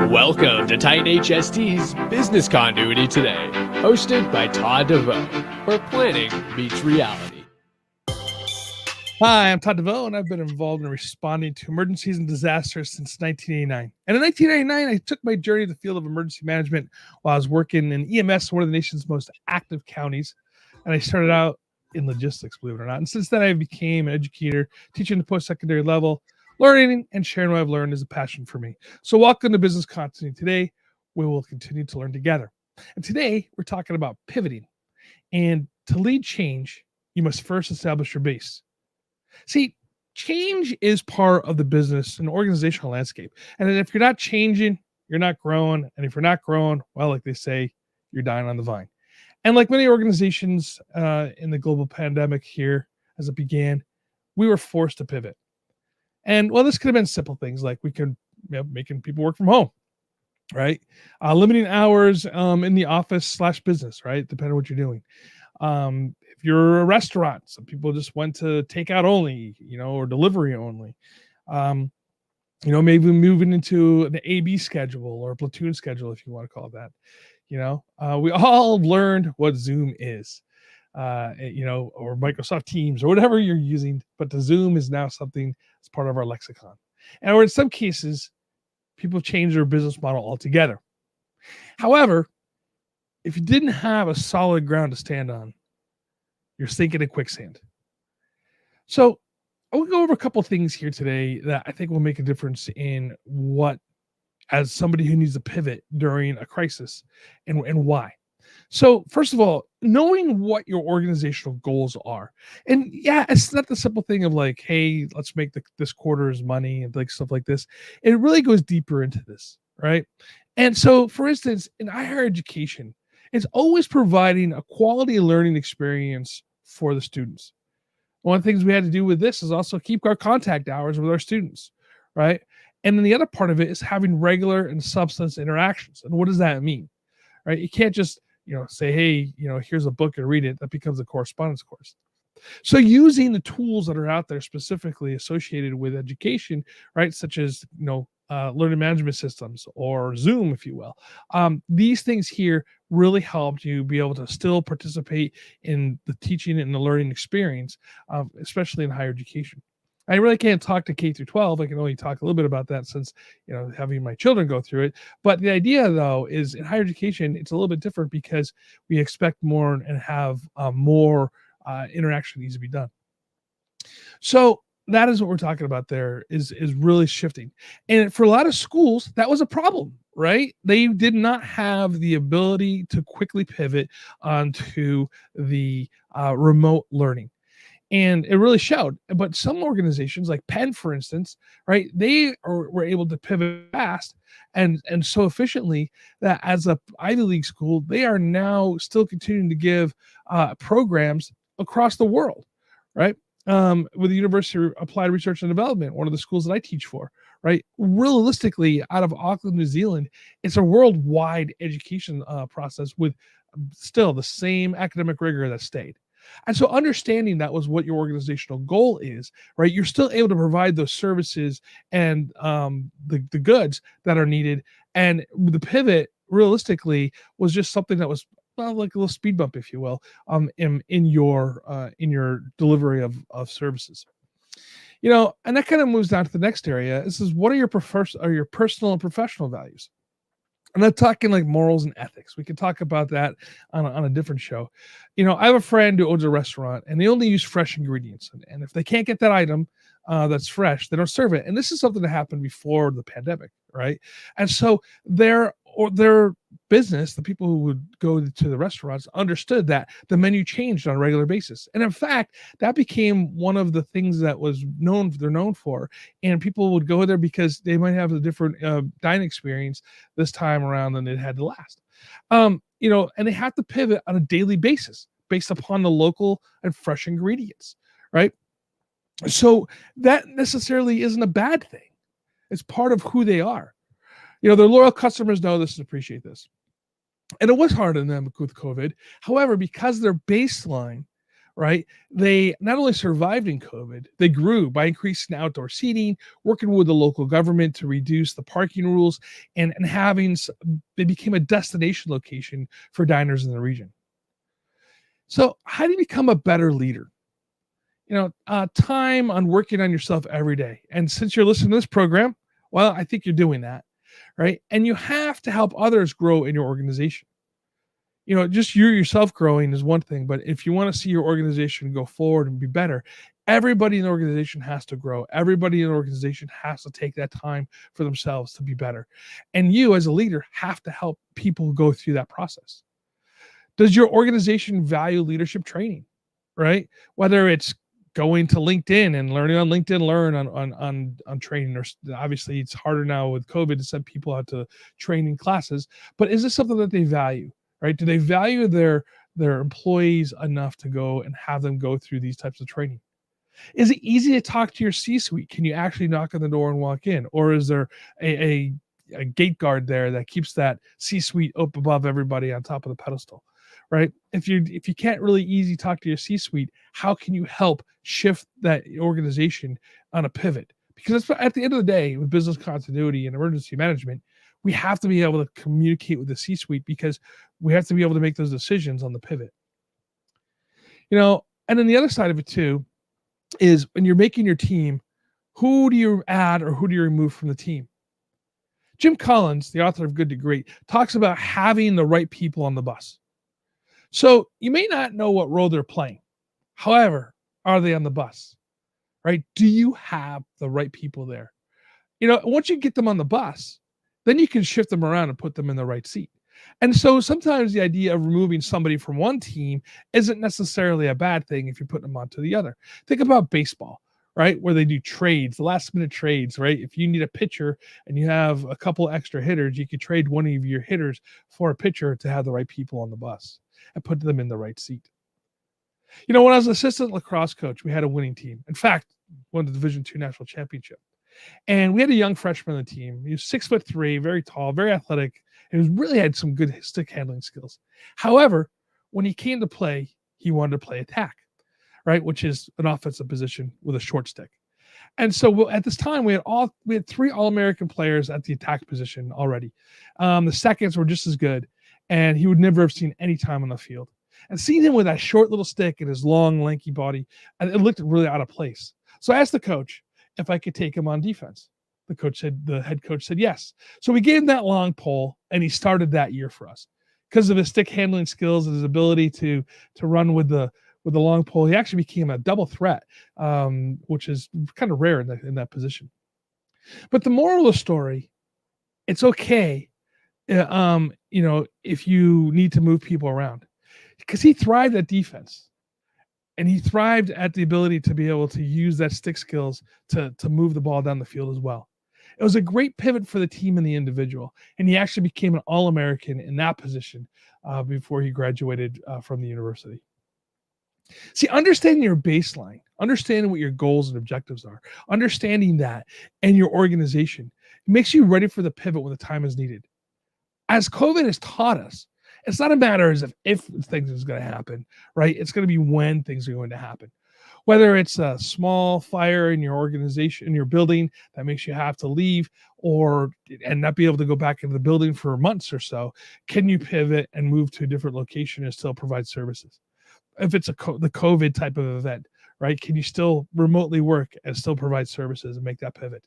Welcome to Titan HST's Business Continuity Today, hosted by Todd DeVoe, where planning meets reality. Hi, I'm Todd DeVoe, and I've been involved in responding to emergencies and disasters since 1989. And in 1999, I took my journey to the field of emergency management while I was working in EMS, one of the nation's most active counties. And I started out in logistics, believe it or not. And since then, I became an educator, teaching the post-secondary level. Learning and sharing what I've learned is a passion for me. So welcome to Business Continuity Today. We will continue to learn together. And today, we're talking about pivoting. And to lead change, you must first establish your base. See, change is part of the business and organizational landscape. And if you're not changing, you're not growing. And if you're not growing, well, like they say, you're dying on the vine. And like many organizations in the global pandemic here, as it began, we were forced to pivot. And well, this could have been simple things like we could, making people work from home, right? Limiting hours in the office / business, right? Depending on what you're doing. If you're a restaurant, some people just went to takeout only, or delivery only. Maybe moving into an AB schedule or a platoon schedule, if you want to call it that. We all learned what Zoom is, or Microsoft Teams or whatever you're using, but the Zoom is now something that's part of our lexicon. And or in some cases, people change their business model altogether. However, if you didn't have a solid ground to stand on, you're sinking in quicksand. So I will go over a couple of things here today that I think will make a difference in what, as somebody who needs to pivot during a crisis, and why. So first of all, knowing what your organizational goals are. And yeah, it's not the simple thing of like, hey, let's make this quarter's money and like stuff like this. It really goes deeper into this, right? And so, for instance, in higher education, it's always providing a quality learning experience for the students. One of the things we had to do with this is also keep our contact hours with our students, right? And then the other part of it is having regular and substance interactions. And what does that mean, right? You can't just, say, hey, here's a book and read it. That becomes a correspondence course. So using the tools that are out there specifically associated with education, right, such as, learning management systems or Zoom, if you will. These things here really helped you be able to still participate in the teaching and the learning experience, especially in higher education. I really can't talk to K through 12. I can only talk a little bit about that since, having my children go through it. But the idea, though, is in higher education, it's a little bit different because we expect more and have more interaction needs to be done. So that is what we're talking about there is really shifting. And for a lot of schools, that was a problem, right? They did not have the ability to quickly pivot onto the remote learning. And it really showed. But some organizations like Penn, for instance, right, they were able to pivot fast and so efficiently that as a Ivy League school, they are now still continuing to give programs across the world, right? With the University of Applied Research and Development, one of the schools that I teach for, right? Realistically, out of Auckland, New Zealand, it's a worldwide education process with still the same academic rigor that stayed. And so understanding that was what your organizational goal is, right? You're still able to provide those services and the goods that are needed. And the pivot realistically was just something that was like a little speed bump, if you will, in your delivery of services. And that kind of moves down to the next area. This is what are your personal and professional values? I'm not talking like morals and ethics. We can talk about that on a different show. I have a friend who owns a restaurant and they only use fresh ingredients. And if they can't get that item that's fresh, they don't serve it. And this is something that happened before the pandemic, right? And so their business, the people who would go to the restaurants, understood that the menu changed on a regular basis. And in fact, that became one of the things that they're known for. And people would go there because they might have a different dining experience this time around than they had the last. And they have to pivot on a daily basis based upon the local and fresh ingredients, right? So that necessarily isn't a bad thing. It's part of who they are. Their loyal customers know this and appreciate this. And it was hard on them with COVID. However, because their baseline, right? They not only survived in COVID, they grew by increasing outdoor seating, working with the local government to reduce the parking rules, and they became a destination location for diners in the region. So, how do you become a better leader? Time on working on yourself every day. And since you're listening to this program, well, I think you're doing that, right? And you have to help others grow in your organization. Just you yourself growing is one thing, but if you want to see your organization go forward and be better, everybody in the organization has to grow. Everybody in the organization has to take that time for themselves to be better. And you, as a leader, have to help people go through that process. Does your organization value leadership training, right? Whether it's going to LinkedIn and learning on LinkedIn, learn on training, or obviously it's harder now with COVID to send people out to training classes, but is this something that they value? Right? Do they value their employees enough to go and have them go through these types of training? Is it easy to talk to your C-suite? Can you actually knock on the door and walk in, or is there a gate guard there that keeps that C-suite up above everybody on top of the pedestal? Right? If you can't really easy talk to your C-suite, how can you help shift that organization on a pivot? Because at the end of the day, with business continuity and emergency management, we have to be able to communicate with the C-suite because we have to be able to make those decisions on the pivot. And then the other side of it too is when you're making your team, who do you add or who do you remove from the team? Jim Collins, the author of Good to Great, talks about having the right people on the bus. So you may not know what role they're playing. However, are they on the bus? Right? Do you have the right people there? Once you get them on the bus, then you can shift them around and put them in the right seat. And so sometimes the idea of removing somebody from one team isn't necessarily a bad thing if you're putting them onto the other. Think about baseball, right? Where they do trades, the last minute trades, right? If you need a pitcher and you have a couple extra hitters, you could trade one of your hitters for a pitcher to have the right people on the bus and put them in the right seat. When I was an assistant lacrosse coach, we had a winning team. In fact, won the Division II national championship. And we had a young freshman on the team. He was 6'3", very tall, very athletic, and he really had some good stick handling skills. However, when he came to play, he wanted to play attack, right? Which is an offensive position with a short stick. And so at this time, we had 3 All-American players at the attack position already. The seconds were just as good, and he would never have seen any time on the field. And seeing him with that short little stick and his long, lanky body, it looked really out of place. So I asked the coach if I could take him on defense. The head coach said yes. So we gave him that long pole, and he started that year for us because of his stick handling skills and his ability to run with the long pole. He actually became a double threat, which is kind of rare in that position. But the moral of the story, it's okay, if you need to move people around, because he thrived at defense. And he thrived at the ability to be able to use that stick skills to move the ball down the field as well. It was a great pivot for the team and the individual. And he actually became an All-American in that position before he graduated from the university. See, understanding your baseline, understanding what your goals and objectives are, understanding that and your organization makes you ready for the pivot when the time is needed. As COVID has taught us, it's not a matter as if things is going to happen, right? It's going to be when things are going to happen. Whether it's a small fire in your organization, in your building that makes you have to leave and not be able to go back into the building for months or so, can you pivot and move to a different location and still provide services? If it's the COVID type of event, right? Can you still remotely work and still provide services and make that pivot?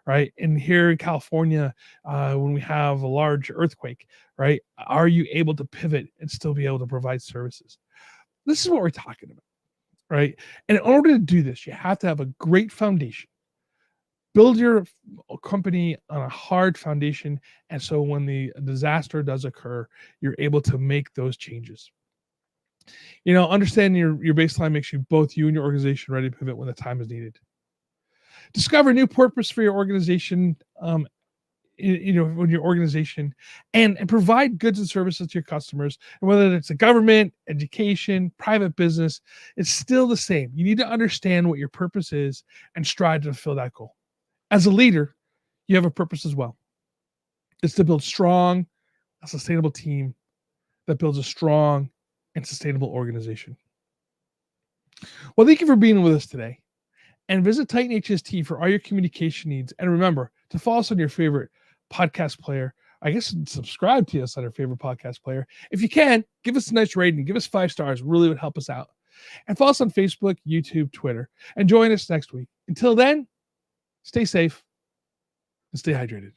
Right. And here in California, when we have a large earthquake, right, are you able to pivot and still be able to provide services? This is what we're talking about, right? And in order to do this, you have to have a great foundation. Build your company on a hard foundation. And so when the disaster does occur, you're able to make those changes. Understanding your baseline makes both you and your organization ready to pivot when the time is needed. Discover new purpose for your organization, when your organization, and provide goods and services to your customers. And whether it's a government, education, private business, it's still the same. You need to understand what your purpose is and strive to fulfill that goal. As a leader, you have a purpose as well. It's to build a sustainable team that builds a strong and sustainable organization. Well, thank you for being with us today. And visit Titan HST for all your communication needs. And remember to follow us on your favorite podcast player. I guess subscribe to us on our favorite podcast player. If you can, give us a nice rating. Give us 5 stars. Really would help us out. And follow us on Facebook, YouTube, Twitter. And join us next week. Until then, stay safe and stay hydrated.